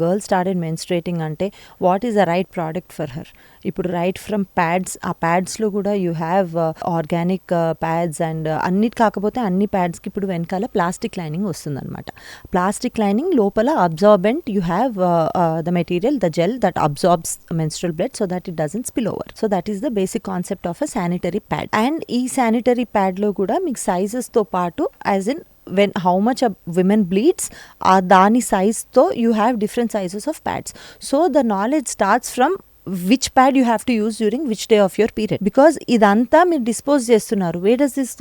girl started menstruating ante what is the right product for her? ఇప్పుడు right from pads, ఆ ప్యాడ్స్లో కూడా you have organic pads and అన్నిటి కాకపోతే అన్ని ప్యాడ్స్కి ఇప్పుడు వెనకాల ప్లాస్టిక్ లైనింగ్ వస్తుందన్నమాట. ప్లాస్టిక్ లైనింగ్ లోపల absorbent you have the material, the gel that absorbs menstrual blood so that it doesn't spill over. So that is the basic concept of a sanitary pad. And ఈ sanitary pad లో కూడా మీకు sizes తో పాటు as in when how much a women bleeds, దాని size తో you have different sizes of pads. So the knowledge starts from which pad you have to use during which day of your period, because ఇదంతా మీరు dispose చేస్తున్నారు. where does this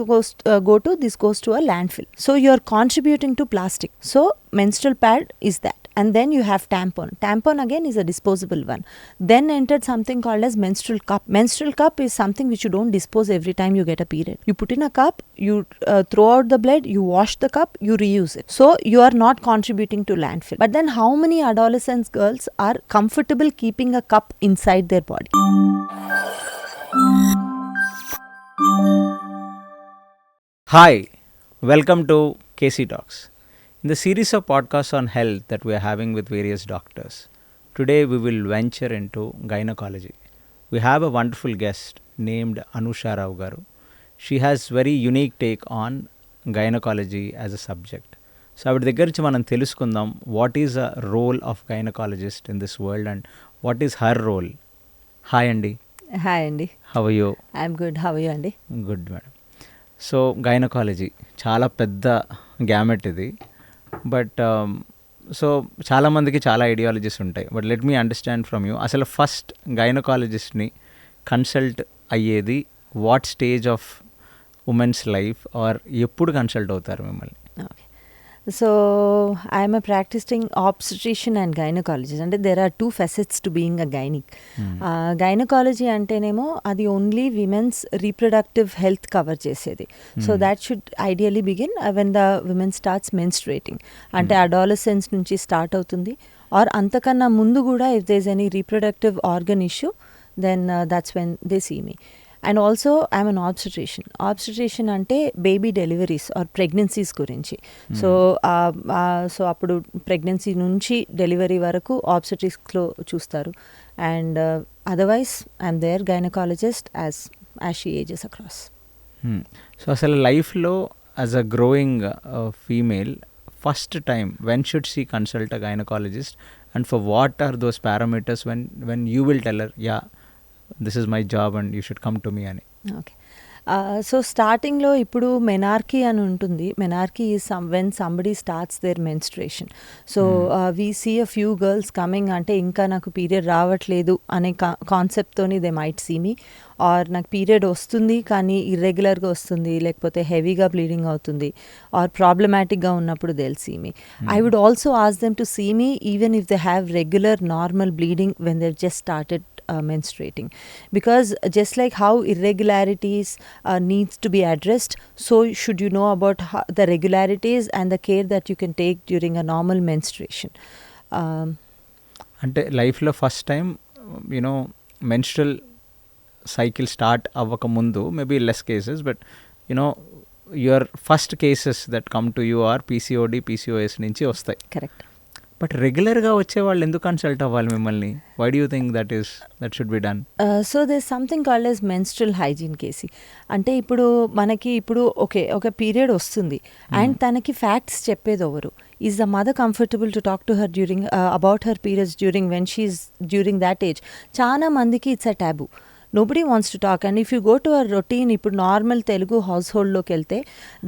go to? This goes to a landfill. So you are contributing to plastic. So menstrual pad is that. And then you have tampon. Tampon again is a disposable one. Then entered something called as menstrual cup. Menstrual cup is something which you don't dispose every time you get a period. You put in a cup, you throw out the blood, you wash the cup, you reuse it. So you are not contributing to landfill. But then how many adolescent girls are comfortable keeping a cup inside their body? Hi, welcome to KC Talks. In the series of podcasts on health that we are having with various doctors, today we will venture into gynecology. We have a wonderful guest named Anusha Rao garu. She has very unique take on gynecology as a subject. So ఆవిడ దగ్గర నుంచి మనం తెలుసుకుందాం what is a role of gynecologist in this world and what is her role. Hi Andy. Hi Andy. How are you? I'm good. How are you Andy? Good madam. So gynaecology చాలా పెద్ద gamete ఇది. But so చాలామందికి చాలా ideologies ఉంటాయి. But let me understand from you, అసలు first గైనకాలజిస్ట్ని consult అయ్యేది what stage of women's life or ఎప్పుడు కన్సల్ట్ అవుతారు మిమ్మల్ని? Okay. So I am a practicing obstetrician and gynecologist. And there are two facets to being a gynec. Gynecology అంటేనేమో అది only women's reproductive health cover చేసేది. So that should ideally begin when the women starts menstruating. అంటే adolescence నుంచి start అవుతుంది, or అంతకన్నా ముందు కూడా if there is any reproductive organ issue then that's when they see me. And also I'm an obstetrician. Obstetrician అంటే baby deliveries or pregnancies గురించి. So అప్పుడు pregnancy నుంచి డెలివరీ వరకు ఆబ్స్టెట్రిక్స్లో చూస్తారు. And otherwise I'm there gynaecologist as she ages across. So అసలు లైఫ్లో as a growing female first time when should she consult a gynaecologist and for what are those parameters when you will tell her yeah this is my job and you should come to me అని? Okay. So స్టార్టింగ్లో ఇప్పుడు menarche అని ఉంటుంది. Menarche is when somebody starts their menstruation. So we see a few girls coming, అంటే ఇంకా నాకు period రావట్లేదు అనే కాన్సెప్ట్తోని they might see me, or నాకు పీరియడ్ వస్తుంది కానీ ఇర్రెగ్యులర్గా వస్తుంది, లేకపోతే హెవీగా బ్లీడింగ్ అవుతుంది, ఆర్ ప్రాబ్లమాటిక్గా ఉన్నప్పుడు they will see me. I would also ask them to see me even if they have regular normal bleeding when they just started menstruating, because just like how irregularities needs to be addressed, so should you know about the regularities and the care that you can take during a normal menstruation. అంటే లైఫ్లో first time you know menstrual cycle start అవ్వకముందు maybe less cases, but you know your first cases that come to you are PCOD PCOS నుంచి వస్తాయి. Correct. But రెగ్యులర్గా వచ్చే వాళ్ళు ఎందుకు consult అవ్వాలి మిమ్మల్ని? Why do you think that should be done? So there something called as menstrual hygiene కేసీ. అంటే ఇప్పుడు మనకి ఇప్పుడు ఒక పీరియడ్ వస్తుంది అండ్ తనకి ఫ్యాక్ట్స్ చెప్పేది ఎవరు? Is the mother comfortable to talk to her during about her periods when she's during that age? చాలా మందికి it's a taboo. nobody wants to talk. And if you go to a routine, ఇప్పుడు normal Telugu హౌస్ హోల్డ్లోకి వెళ్తే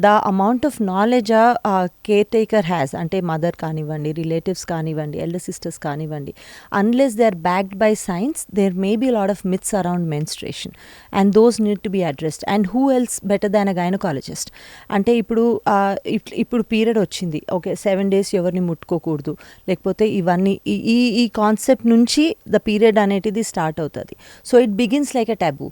the amount of knowledge ఆ caretaker has, అంటే mother కానివ్వండి, relatives కానివ్వండి, ఎల్డర్ సిస్టర్స్ కానివ్వండి, unless they are backed by science, there may be lot of myths around menstruation and those need to be addressed. And who else better than a gynaecologist? అంటే ఇప్పుడు period వచ్చింది, okay 7 days ఎవరిని ముట్టుకోకూడదు, లేకపోతే ఇవన్నీ ఈ concept నుంచి the period అనేటిది స్టార్ట్ అవుతుంది. So it begins like a taboo.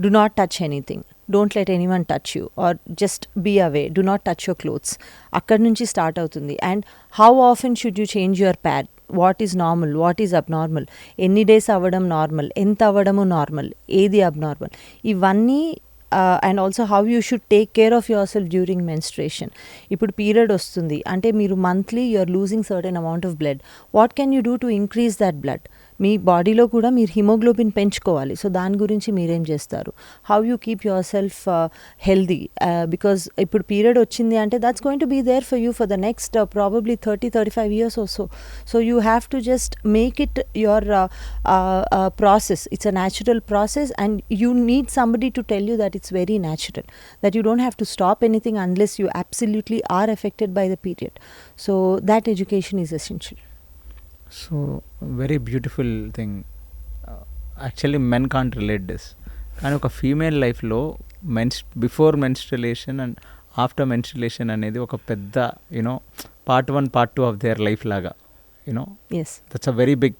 Do not touch anything, don't let anyone touch you, or just be away, do not touch your clothes. akkad nunchi start avutundi. And how often should you change your pad? What is normal, what is abnormal? Any days avadam normal, ఎంత avadamu normal, ఏది abnormal? ఇవన్నీ and also how you should take care of your self during menstruation. ఇప్పుడు period వస్తుంది అంటే మీరు monthly you're losing certain amount of blood. What can you do to increase that blood? మీ బాడీలో కూడా మీరు హిమోగ్లోబిన్ పెంచుకోవాలి. సో దాని గురించి మీరేం చేస్తారు? How you keep yourself healthy? Because ఇప్పుడు పీరియడ్ వచ్చింది అంటే that's going to be there for you for the next probably 30-35 years or so. So you have to just make it your process. It's a natural process and you need somebody to tell you that it's very natural, that you don't have to stop anything unless you absolutely are affected by the period. So that education is essential. So very beautiful thing. Actually men can't relate this, కానీ ఒక female లైఫ్లో before menstruation and after menstruation అనేది ఒక పెద్ద part 1 part 2 of their life లాగా. Yes, that's a very big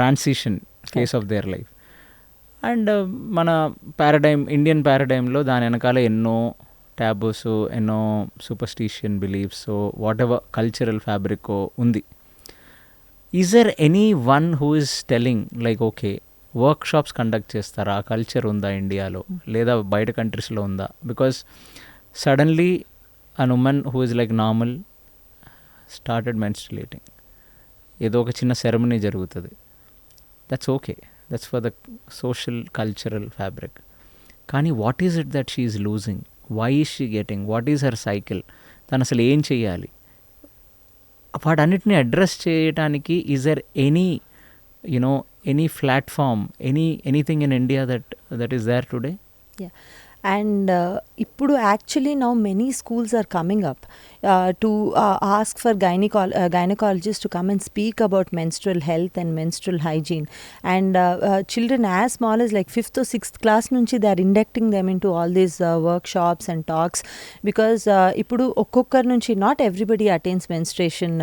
transition phase of their life. And మన Indian పారాడైమ్లో దాని వెనకాల ఎన్నో టాబూస్, ఎన్నో superstition beliefs, whatever cultural fabric ఉంది. Is there anyone who is telling like okay workshops conduct చేస్తారా? ఆ కల్చర్ ఉందా ఇండియాలో, లేదా బయట కంట్రీస్లో ఉందా? Because suddenly an women who is like normal started menstruating, ఏదో ఒక చిన్న సెరమనీ జరుగుతుంది, that's okay, that's for the social cultural fabric. కానీ what is it that she is losing? Why is she getting? What is her cycle? తను అసలు ఏం చెయ్యాలి? వాటన్నిటిని అడ్రస్ చేయడానికి is there any platform, anything in India that is there today? yeah. And ఇప్పుడు actually now many schools are coming up to ask for gynecologist to come and speak about menstrual health and menstrual hygiene. And children as small as like 5th or 6th class నుంచి they are inducting them into all these workshops and talks, because ఇప్పుడు ఒక్కొక్కరి నుంచి not everybody attains menstruation,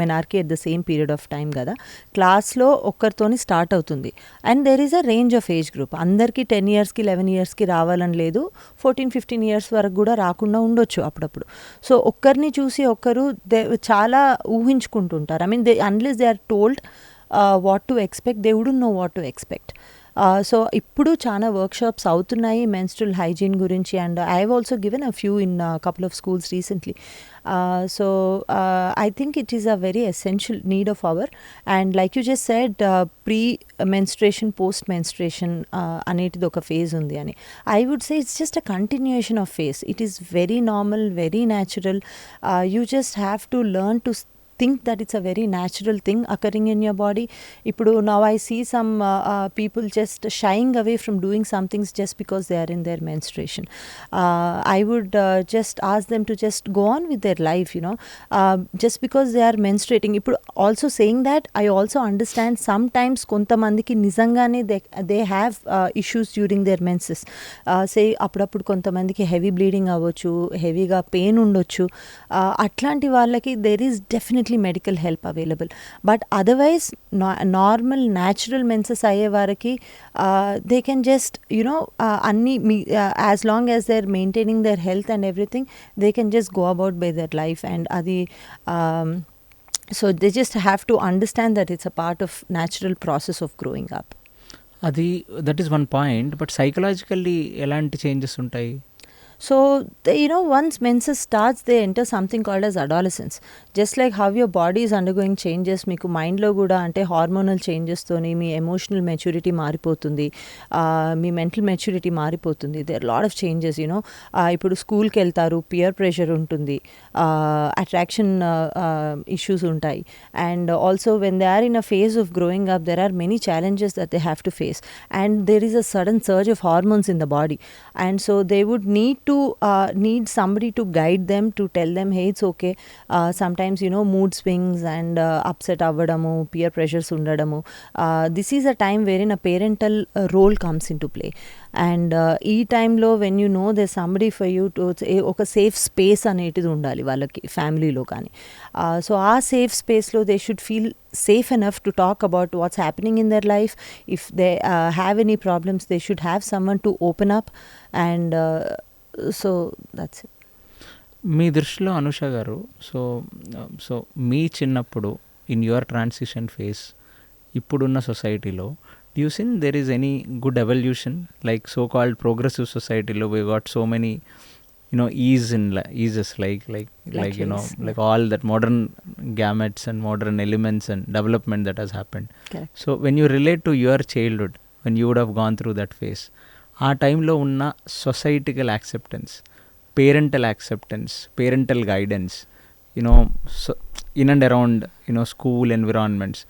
menarche at the same period of time కదా. క్లాస్లో ఒక్కరితోని start అవుతుంది and there is a range of age group. అందరికీ 10 yearsకి 11 yearsకి రావాలని లేదు, 14-15 years వరకు కూడా రాకుండా ఉండొచ్చు అప్పుడప్పుడు. సో ఒక్కరిని చూసి ఒక్కరు చాలా ఊహించుకుంటుంటారు. Unless they are told what to expect, they wouldn't know what to expect. So ఇప్పుడు చాలా వర్క్షాప్స్ అవుతున్నాయి మెన్స్ట్రల్ హైజీన్ గురించి, and I have also given a few in couple of schools recently. So I think it is a very essential need of our, and like you just said, pre-menstruation, post-menstruation అనేది ఒక phase ఉంది అని. I would say it's just a continuation of phase. It is very normal, very natural. You just have to learn to think that it's a very natural thing occurring in your body. Ippudu now I see some people just shying away from doing some things just because they are in their menstruation. I would just ask them to just go on with their life, just because they are menstruating. Ippudu also saying that, I also understand sometimes kontamandiki nizangane they have issues during their menses. Say appudu kontamandiki heavy bleeding avvochu, heavy ga pain undochu. Atlanti vallaki there is definitely medical help available, but otherwise normal natural menses aye varaki they can just as long as they're maintaining their health and everything, they can just go about by their life. And adi so they just have to understand that it's a part of natural process of growing up. That is one point, but psychologically elanti changes untayi? So, once menses starts, they enter something called as adolescence. Just like how your body is undergoing changes, meeku mind lo kuda ante hormonal changes toni me emotional maturity మారిపోతుంది, మీ mental maturity మారిపోతుంది. There are a lot of changes, ఇప్పుడు స్కూల్కి వెళ్తారు, peer pressure ఉంటుంది, attraction issues ఉంటాయి, and also when they are in a phase of growing up, there are many challenges that they have to face, and there is a sudden surge of hormones in the body, and so they would need somebody to guide them, to tell them, hey, it's okay. Sometimes mood swings and upset avvadamu, peer pressures undadamu, this is a time wherein a parental role comes into play. And ఈ టైంలో when you know there's somebody for you to ఒక safe space అనేది ఉండాలి వాళ్ళకి ఫ్యామిలీలో కానీ. So ఆ safe స్పేస్లో they should feel safe enough to talk about what's happening in their life. If they have any problems, they should have someone to open up, and so that's it. మీ దృష్టిలో అనుష గారు, మీ చిన్నప్పుడు in your transition face, ఇప్పుడున్న సొసైటీలో do you think there is any good evolution, like so-called progressive society lo we got so many eases like like all that modern gametes and modern elements and development that has happened. Correct. So when you relate to your childhood, when you would have gone through that phase, ఆ టైంలో ఉన్న societal acceptance, parental acceptance, parental guidance, in and around school environments,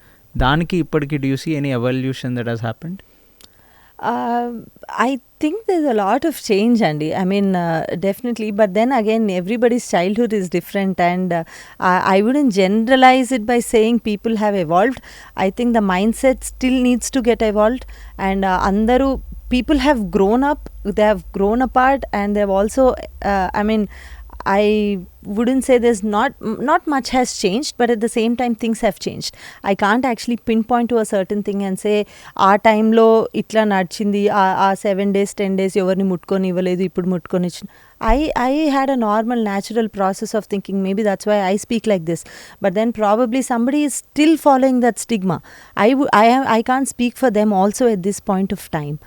దానికి ఇప్పటికి do you see any evolution that has happened? I think there's a lot of change, Andy. I mean, definitely. But then again, everybody's childhood is different, and I wouldn't generalize it by saying people have evolved. I think the mindset still needs to get evolved, and andaru people have grown up, they have grown apart, and they've also, I mean, I wouldn't say there's not much has changed, but at the same time things have changed. I can't actually pinpoint to a certain thing and say our time lo itla nadchindi, a 7 days 10 days evarni mutkoni ivaledu ippudu mutkoni. I had a normal natural process of thinking. Maybe that's why I speak like this, but then probably somebody is still following that stigma. I can't speak for them also at this point of time.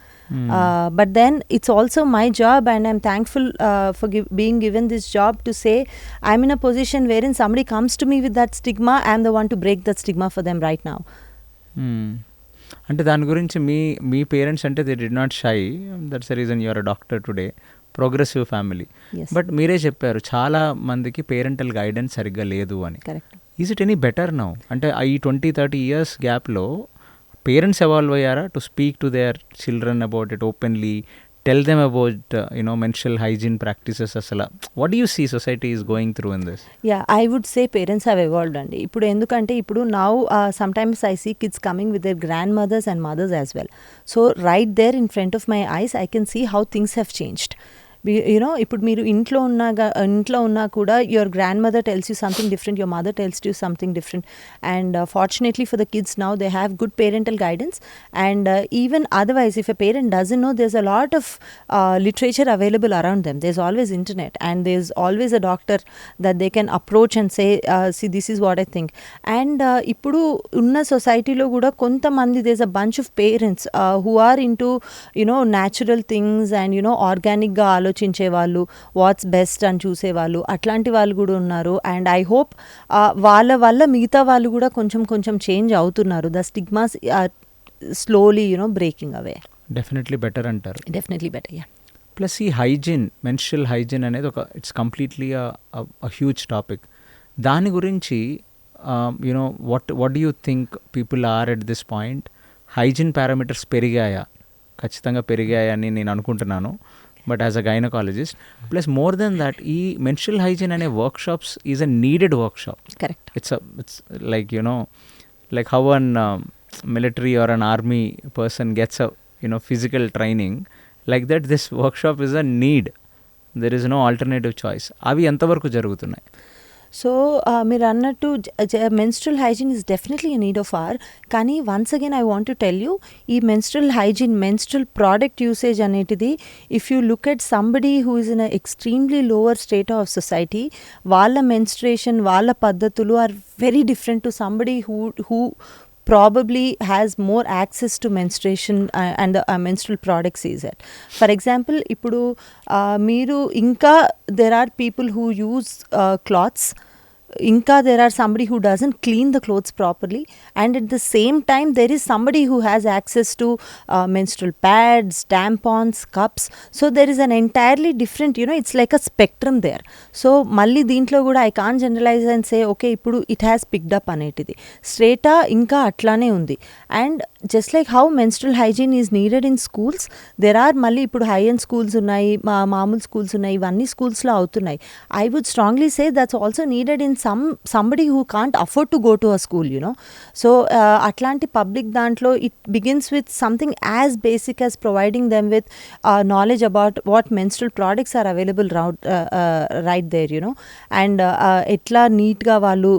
But then it's also my job, and I'm thankful for being given this job to say I'm in a position wherein somebody comes to me with that stigma, I'm the one to break that stigma for them right now. అంటే దాని గురించి మీ parents అంటే they did not shy, that's the reason you're a doctor today, progressive family. But మీరే చెప్పారు చాలా మందికి parental guidance సరిగ్గా లేదు అని. Is it any better now? అంటే ఈ 20-30 years గ్యాప్లో పేరెంట్స్ ఎవాల్వ్ అయ్యారా to speak to their children about it openly, tell them about menstrual hygiene practices? అసలు what do you see society is going through in this? I would say parents have evolved అండి. ఇప్పుడు ఎందుకంటే ఇప్పుడు now sometimes I see kids coming with their grandmothers and mothers as well. So right there in front of my eyes I can see how things have changed. ఇప్పుడు మీరు ఇంట్లో ఉన్నా కూడా your grandmother tells you something different, your mother tells you something different, and fortunately for the kids now they have good parental guidance. And even otherwise if a parent doesn't know, there's a lot of literature available around them. There's always internet, and there's always a doctor that they can approach and say see, this is what I think. And ఇప్పుడు ఉన్న సొసైటీలో కూడా కొంతమంది, there's a bunch of parents who are into natural things and ఆర్గానిక్గా ఆలోచించే వాళ్ళు, watts best అని చూసేవాళ్ళు, అట్లాంటి వాళ్ళు కూడా ఉన్నారు. అండ్ ఐ హోప్ వాళ్ళ వల్ల మిగతా వాళ్ళు కూడా కొంచెం చేంజ్ అవుతున్నారు. The stigmas slowly breaking away. Definitely better అంటారు. Definitely better, yeah. ప్లస్ ఈ హైజీన్, మెన్స్ట్రల్ హైజీన్ అనేది ఇట్స్ కంప్లీట్లీ హ్యూజ్ టాపిక్. దాని గురించి what do you think people are at this point? Hygiene parameters పెరిగాయా? ఖచ్చితంగా పెరిగాయని నేను అనుకుంటున్నాను, but as a gynaecologist. Plus more than that, ఈ మెన్స్ట్రల్ హైజీన్ అనే workshops is a needed workshop. Correct. It's like like how an military or an army person gets a physical training, like that this workshop is a need. There is no alternative choice. అవి ఎంతవరకు జరుగుతున్నాయి? So మీరు అన్నట్టు menstrual hygiene is definitely a need of hour. కానీ once again I want to tell you, ఈ menstrual hygiene, menstrual product usage అనేటిది, if you look at somebody who is in a extremely lower state of society, వాళ్ళ menstruation, వాళ్ళ పద్ధతులు are very different to somebody who probably has more access to menstruation and the menstrual products is it. For example, ఇప్పుడు మీరు ఇంకా there are people who use cloths, ఇంకా there are somebody who doesn't clean the clothes properly, and at the same time there is somebody who has access to menstrual pads, tampons, cups. So there is an entirely different, it's like a spectrum there. So మళ్ళీ దీంట్లో కూడా I can't generalize and say okay ఇప్పుడు it has picked up అనేటిది. స్ట్రేటా ఇంకా అట్లానే ఉంది. And just like how menstrual hygiene is needed in schools, there are మళ్ళీ ఇప్పుడు హై ఎండ్ స్కూల్స్ ఉన్నాయి, మామూలు స్కూల్స్ ఉన్నాయి, ఇవన్నీ స్కూల్స్లో అవుతున్నాయి. I would strongly say that's also needed in somebody who can't afford to go to a school, So atlanti public dantlo, it begins with something as basic as providing them with knowledge about what menstrual products are available right there, and etla neat ga vallu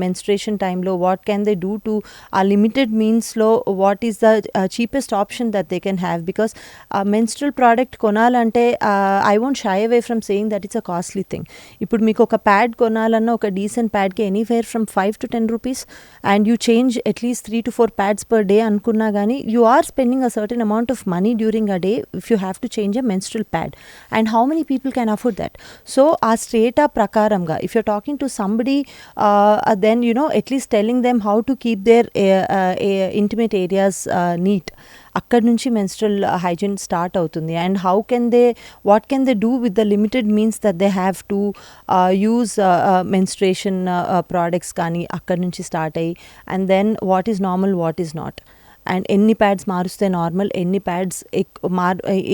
menstruation time lo what can they do to a limited means lo what is the cheapest option that they can have, because menstrual product konalante I won't shy away from saying that it's a costly thing. Ippudu meeku oka pad konalanna, oka decent pad ki anywhere from 5 to 10 rupees, and you change at least 3 to 4 pads per day ankunna gani, you are spending a certain amount of money during a day if you have to change a menstrual pad. And how many people can afford that? So aa strata prakaramga, if you're talking to somebody, then at least telling them how to keep their intimate areas neat, అక్కడి నుంచి menstrual hygiene start అవుతుంది. And what can they do with the limited means that they have to use menstruation products కానీ అక్కడి నుంచి start అయ్యి, and then what is normal, what is not, and ఎన్ని pads మారుస్తే normal, ఎన్ని pads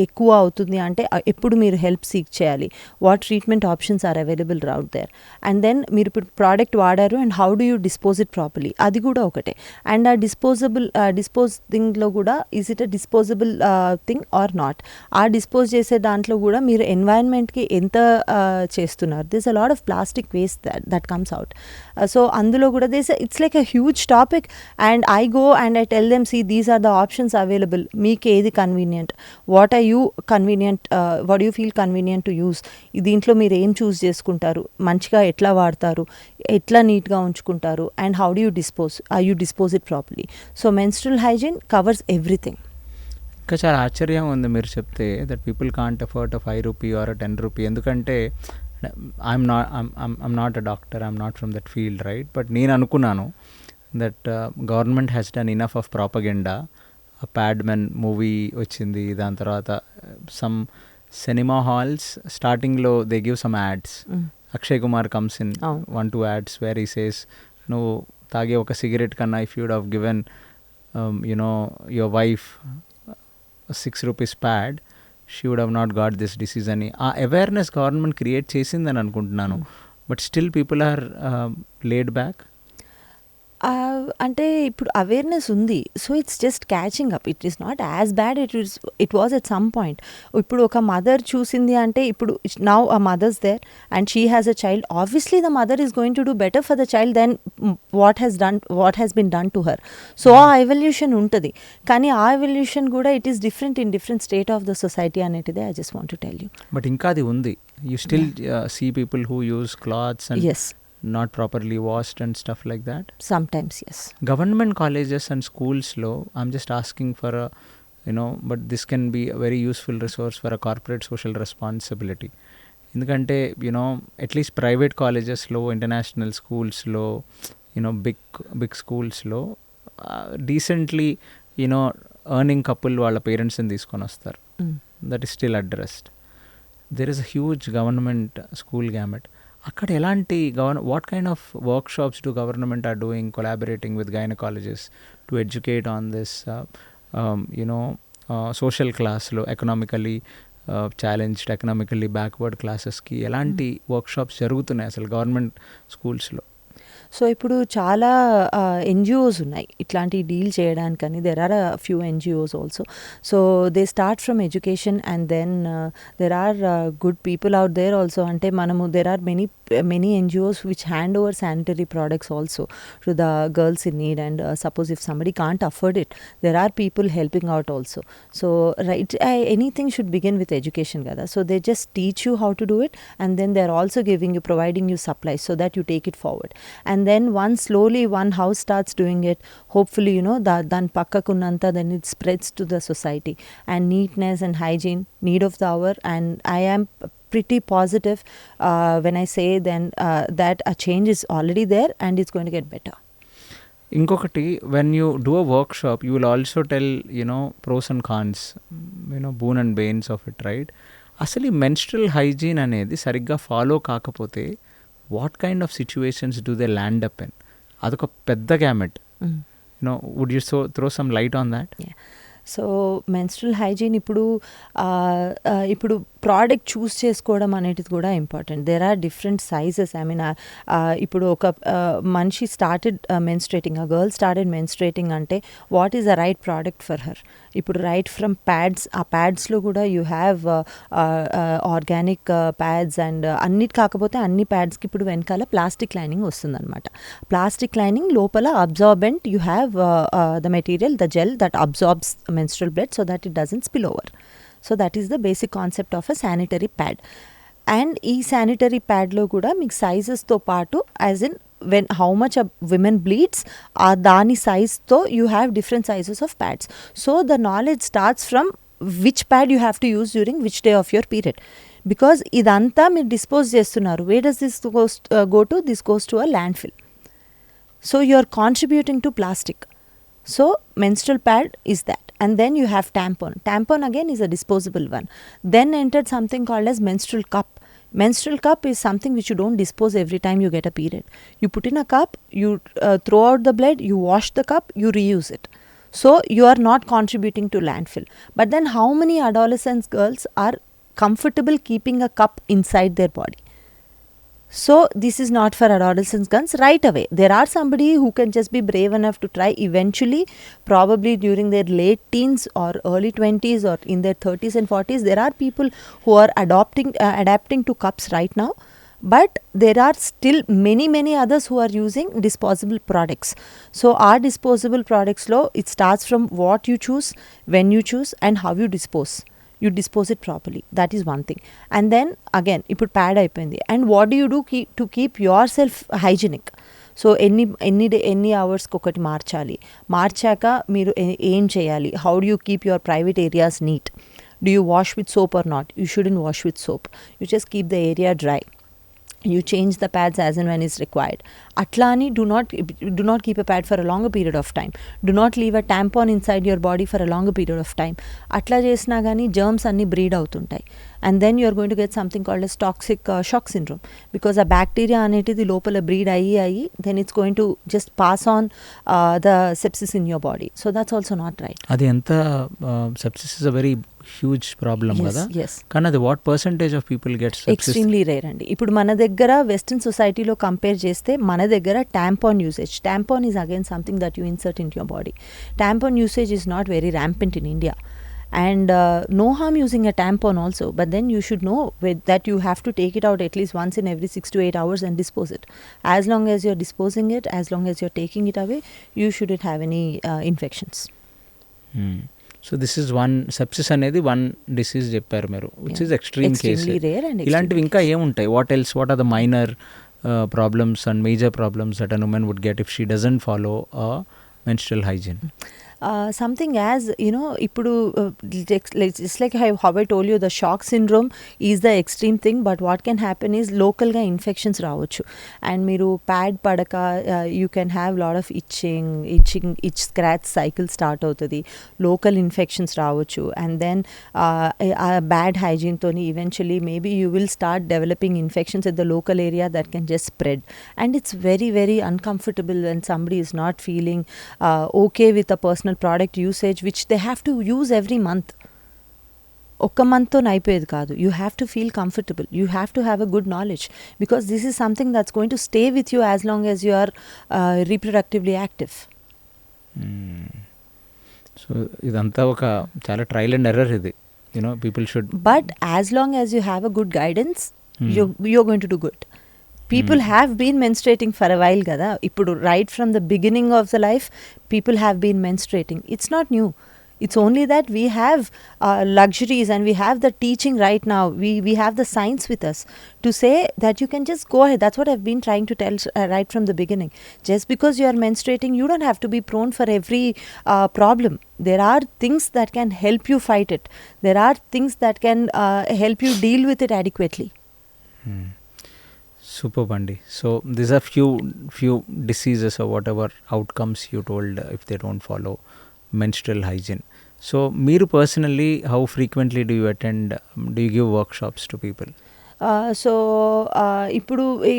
ఎక్కువ అవుతుంది అంటే ఎప్పుడు మీరు హెల్ప్ సీక్ చేయాలి, what treatment options are available out there, and then మీరు ఇప్పుడు ప్రోడక్ట్ వాడారు and how do you dispose it properly, అది కూడా ఒకటే. అండ్ ఆ డిస్పోజ్ థింగ్లో కూడా is it a disposable thing or not, ఆ డిస్పోజ్ చేసే దాంట్లో కూడా మీరు ఎన్వైరన్మెంట్కి ఎంత చేస్తున్నారు. This a lot of plastic waste that comes out. So అందులో కూడా it's like a huge topic, and I go and I tell them, these are the options available, మీకు ఏది convenient, what are you convenient, what you feel convenient to use, దీంట్లో మీరు ఏం చూస్ చేసుకుంటారు, మంచిగా ఎట్లా వాడతారు, ఎట్లా నీట్గా ఉంచుకుంటారు, and how do you dispose it properly. So menstrual hygiene covers everything. ఇంకా చాలా ఆశ్చర్యంగా ఉంది మీరు చెప్తే that people can't afford a 5 rupee or 10 rupee. ఎందుకంటే I'm not a doctor, I'm not from that field, right? But నేను అనుకున్నాను that government has done enough of propaganda. A Padman movie వచ్చింది, దాని తర్వాత some cinema halls starting లో they give some ads. Akshay Kumar comes in 1-2 ads where he says, నువ్వు తాగే ఒక cigarette కన్నా if you would have given your wife a 6 rupees pad, she would have not got this disease అని ఆ awareness government create చేసిందని అనుకుంటున్నాను. But still people are laid back. అంటే ఇప్పుడు అవేర్నెస్ ఉంది, so it's just catching up. It is not as bad it was at some point. ఇప్పుడు ఒక mother చూసింది అంటే, ఇప్పుడు now a mothers there and she has a child, obviously the mother is going to do better for the child then what has been done to her. So ఆ evolution ఉంటుంది, కానీ ఆ evolution కూడా it is different in different state of the society అనేటిదే I just want to tell you. But ఇంకా అది ఉంది. You still see people who use clothes and yes, not properly washed and stuff like that. Sometimes yes. Government colleges and schools lo, I'm just asking for a but this can be a very useful resource for a corporate social responsibility. Endukante at least private colleges lo, international schools lo, big schools lo decently earning couple వాళ్ళ parents ni తీసుకొని వస్తారు. That is still addressed. There is a huge government school gamut. అక్కడ ఎలాంటి what kind of work shops do government are doing, collaborating with gynaecologist to educate on this social క్లాస్లో economically challenged, economically backward క్లాసెస్కి ఎలాంటి work shops జరుగుతున్నాయి అసలు government స్కూల్స్లో? So ఇప్పుడు చాలా ఎన్జిఓస్ ఉన్నాయి ఇట్లాంటి డీల్ చేయడానికని. There are a few NGOs also. So they start from education and then there are good people out there also. అంటే మనము there are many NGOs which hand over sanitary products also to the girls in need, and suppose if somebody can't afford it, there are people helping out also. So right, anything should begin with education kada. So they just teach you how to do it, and then they're also providing you supplies so that you take it forward. And then once slowly one house starts doing it, hopefully dan pakkakunnanta, then it spreads to the society. And neatness and hygiene, need of the hour, and I am pretty positive when I say then that a change is already there and it's going to get better. ఇంకొకటి, when you do a workshop, you will also tell pros and cons, boon and banes of it, right? అసలు ఈ menstrual hygiene అనేది సరిగ్గా follow కాకపోతే what kind of situations do they land up in? అదొక పెద్ద gamut. Would you throw some light on that? Yeah. So menstrual hygiene ఇప్పుడు product choose చేసుకోవడం అనేది కూడా important. There are different sizes. I mean ఇప్పుడు ఒక మనిషి స్టార్టెడ్ మెన్స్ట్రేటింగ్, ఆ గర్ల్ స్టార్టెడ్ మెన్స్ట్రేటింగ్ అంటే what is the right product for her? ఇప్పుడు రైట్ ఫ్రమ్ ప్యాడ్స్, ఆ ప్యాడ్స్లో కూడా you have organic pads and అన్నిటి కాకపోతే అన్ని ప్యాడ్స్కి ఇప్పుడు వెనకాల ప్లాస్టిక్ లైనింగ్ వస్తుందన్నమాట. ప్లాస్టిక్ లైనింగ్ లోపల absorbent, you have the material, the gel that absorbs menstrual blood so that it doesn't spill over. So that is the basic concept of a sanitary pad. And ఈ sanitary ప్యాడ్లో కూడా మీకు సైజెస్తో పాటు as in when how much a women bleeds దాని సైజ్తో you have different sizes of pads. So the knowledge starts from which pad you have to use during which day of your period. Because ఇదంతా మీరు dispose చేస్తున్నారు. Where does this go to this goes to a landfill. So you are contributing to plastic. So menstrual pad is that, and then you have tampon. Tampon again is a disposable one. Then entered something called as menstrual cup. Menstrual cup is something which you don't dispose every time you get a period. You put in a cup, you throw out the blood, you wash the cup, you reuse it. So you are not contributing to landfill. But then how many adolescent girls are comfortable keeping a cup inside their body? So this is not for adolescent girls right away. There are somebody who can just be brave enough to try eventually, probably during their late teens or early 20s or in their 30s and 40s. There are people who are adapting to cups right now. But there are still many others who are using disposable products. So our disposable products law, it starts from what you choose, when you choose, and how you dispose. You dispose it properly. That is one thing. And then again, ippudu pad అయిపోయింది. And what do you do to keep yourself hygienic? So ఎన్ని అవర్స్కి ఒకటి మార్చాక మీరు ఏం చేయాలి? How do you keep your private areas neat? Do you wash with soap or not? You shouldn't wash with soap. You just keep the area dry. You change the pads as and when is required. Atlani, do not keep a pad for a longer period of time. Do not leave a tampon inside your body for a longer period of time. Atla chesna gani germs anni breed avutuntayi. And then you are going to get something called as toxic shock syndrome, because a bacteria anetidi lopala breed ayi then it's going to just pass on the sepsis in your body. So that's also not right. అది ఎంత sepsis is a very huge problem కదా. కానీ అది what percentage of people gets extremely rare అండి. ఇప్పుడు మన దగ్గర western సొసైటీలో కంపేర్ చేస్తే మన దగ్గర tampon usage. Tampon is again something that you insert into your body. Tampon usage is not very rampant in India. And no harm using a tampon also, but then you should know that you have to take it out at least once in every 6 to 8 hours and dispose it. As long as you're disposing it, as long as you're taking it away, you shouldn't have any infections. So this is one sepsis అనేది one disease చెప్పారు మీరు, which is extreme case. ఇలాంటివి ఇంకా ఏముంటాయి? What else? What are the minor problems and major problems that a woman would get if she doesn't follow a menstrual hygiene? Something as, ippudu just like how I told you, the shock syndrome is the extreme thing, but what can happen is local ga infections raavochu, and meeru pad padaka you can have lot of itch scratch cycle start avutadi, local infections raavochu, and then bad hygiene toni eventually maybe you will start developing infections at the local area that can just spread, and it's very uncomfortable when somebody is not feeling okay with a personal product usage which they have to use every month. ఒక్క మంత్తో అయిపోయేది కాదు. You have to feel comfortable. You have to have a good knowledge, because this is something that's going to stay with you as long as you are reproductively active. So ఇదంతా ఒక చాలా trial and error ఇది, people should. But as long as you have a good guidance, you're going to do good. People have been menstruating for a while kada. Ippudu right from the beginning of the life, people have been menstruating. It's not new. It's only that we have luxuries and we have the teaching right now. We have the science with us to say that you can just go ahead. That's what I've been trying to tell right from the beginning. Just because you are menstruating, you don't have to be prone for every problem. There are things that can help you fight it. There are things that can help you deal with it adequately. Super Bandi. So these are few diseases or whatever outcomes you told if they don't follow menstrual hygiene. So మీరు personally, how frequently do you attend, do you give workshops to people?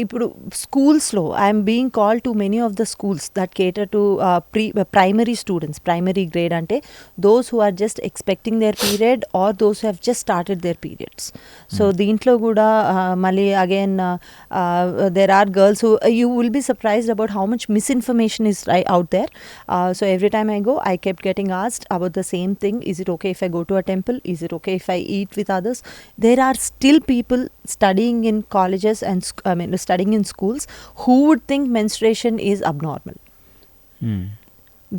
ఇప్పుడు స్కూల్స్లో I'm being call to many of the schools that cater to primary students. Primary grade అంటే those who are just expecting their period or those who have just started their periods. So దీంట్లో కూడా మళ్ళీ again there are girls who you will be surprised about how much misinformation is out there. So every time I go, I kept getting asked about the same thing. Is it okay if I go to a temple? Is it okay if I eat with others? There are still people studying in colleges and studying in schools who would think menstruation is abnormal.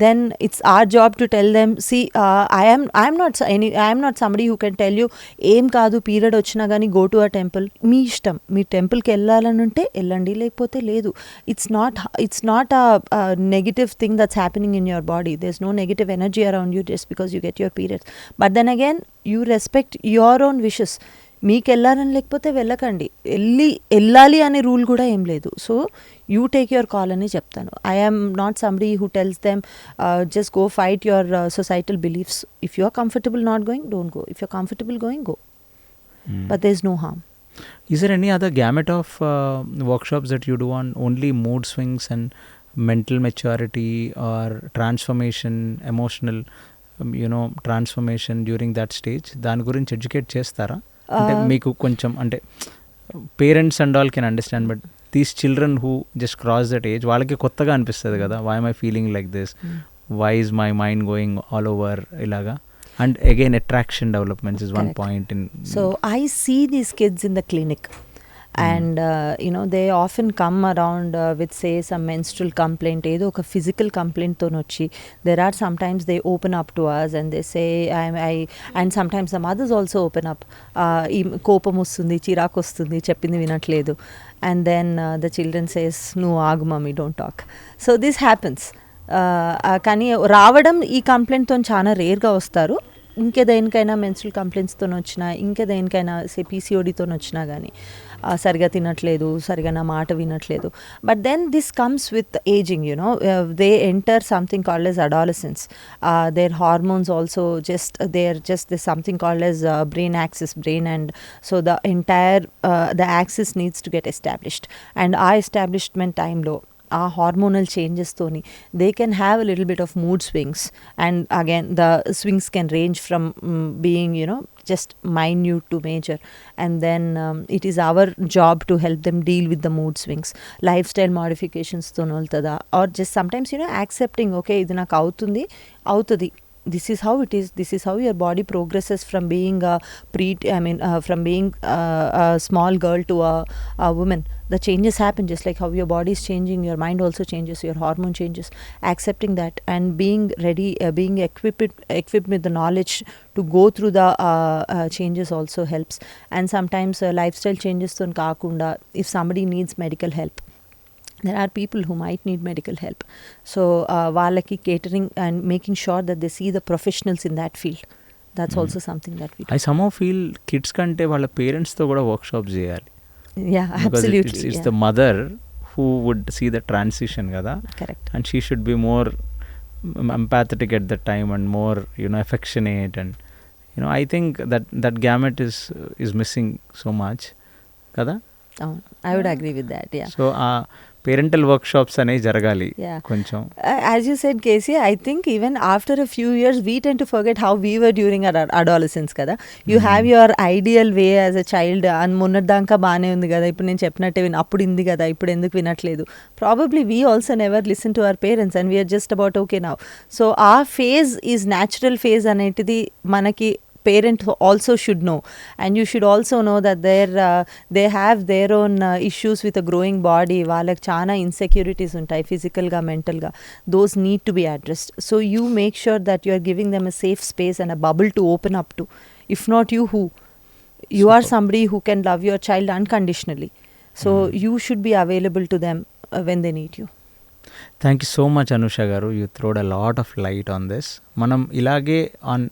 then it's our job to tell them, see, I'm not somebody who can tell you ఏం కాదు period వచ్చినా కానీ go to a temple. మీ ఇష్టం, మీ టెంపుల్కి వెళ్ళాలని ఉంటే వెళ్ళండి, లేకపోతే లేదు. It's not a negative thing that's happening in your body. There is no negative energy around you just because you get your periods. But then again you respect your own wishes. మీకు వెళ్ళాలని లేకపోతే వెళ్ళకండి, వెళ్ళాలి అనే rule కూడా ఏం లేదు. So you take your call అని చెప్తాను. I am not somebody who tells them just go fight your societal beliefs. If you are comfortable not going, don't go. If you are comfortable going, go. But there is no harm. Is there any other gamut of workshops that you do on only mood swings and mental maturity or transformation, emotional transformation during that stage? దాని గురించి educate చేస్తారా? అంటే మీకు కొంచెం అంటే parents and all can understand, but these children who just cross that age వాళ్ళకి కొత్తగా అనిపిస్తుంది కదా, why am I feeling like this, why is my mind going all over ఇలాగా. And again, attraction developments is one point in. So I see these kids in the clinic, and they often come around with, say, some menstrual complaint, ఏదో ఒక physical complaint తో వచ్చి, there are sometimes they open up to us and they say and sometimes the mothers also open up. ఈ కోపం వస్తుంది, చిరాకు వస్తుంది, చెప్పింది వినట్లేదు, and then the children says, no ఆగు mummy, don't talk. So this happens. కానీ రావడం ఈ కంప్లైంట్తో చాలా రేర్గా వస్తారు. ఇంకేదేనికైనా మెన్స్ట్రల్ కంప్లైంట్స్తో వచ్చినా, ఇంకేదేనికైనా పీసీఓడితో వచ్చినా కానీ సరిగా తినట్లేదు, సరిగా నా మాట వినట్లేదు. But then this comes with ageing, they enter something called as adolescence. Their hormones also there's something called as brain axis, and so the entire the axis needs to get established. And our establishment time low, ఆ hormonal చేంజెస్తోని they can have a little bit of mood swings. And again the swings can range from being just minute to major. And then it is our job to help them deal with the mood swings. Lifestyle modifications తో నోల్తుందా, or just sometimes accepting, okay, ఇది నాకు అవుతుంది, this is how it is, this is how your body progresses from being from being a small girl to a woman. The changes happen just like how your body is changing, your mind also changes, your hormone changes. Accepting that and being ready, being equipped with the knowledge to go through the changes also helps. And sometimes lifestyle changes తో కాకుండా, if somebody needs medical help, there are people who might need medical help. So వాళ్ళకి catering and making sure that they see the professionals in that field. That's also something that we do. I somehow feel kids కంటే వాళ్ళ పేరెంట్స్తో కూడా workshops చేయాలి. Yeah, absolutely. It's the mother who would see the transition kada. Correct. And she should be more empathetic at that time and more affectionate, and I think that gamut is missing so much kada. I would agree with that. Yeah. So parental workshops అనేవి జరగాలి కొంచెం. As you said, Casey, I think even after a few years we tend to forget how we were during our adolescence కదా. You have your ideal way as a child, and మొన్నటిదాకా బాగానే ఉంది కదా, ఇప్పుడు నేను చెప్పినట్టే అప్పుడు ఇంది కదా, ఇప్పుడు ఎందుకు వినట్లేదు. Probably we also never listen to our parents and we are just about okay now. So our phase is natural phase అనేటిది మనకి parents also should know. And you should also know that they have their own issues with a growing body. వాళ్ళకి చాలా insecurities ఉంటాయి, ఫిజికల్గా, మెంటల్గా. those need to be addressed. So you make sure that you are giving them a safe space and a bubble to open up to. If not you, who? You are somebody who can love your child unconditionally. So you should be available to them when they need you. Thank you so much, Anusha garu. You throwed a lot of light on this. మనం ఇలాగే on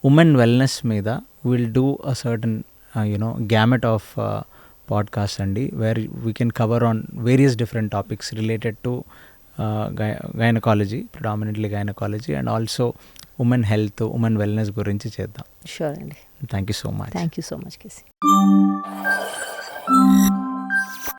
women wellness మీద will do a certain gamut of podcast అండి, where we can cover on various different topics related to gynaecology, predominantly gynaecology, and also women health, women wellness గురించి చేద్దాం. Sure అండి. Thank you so much. Thank you so much, KC.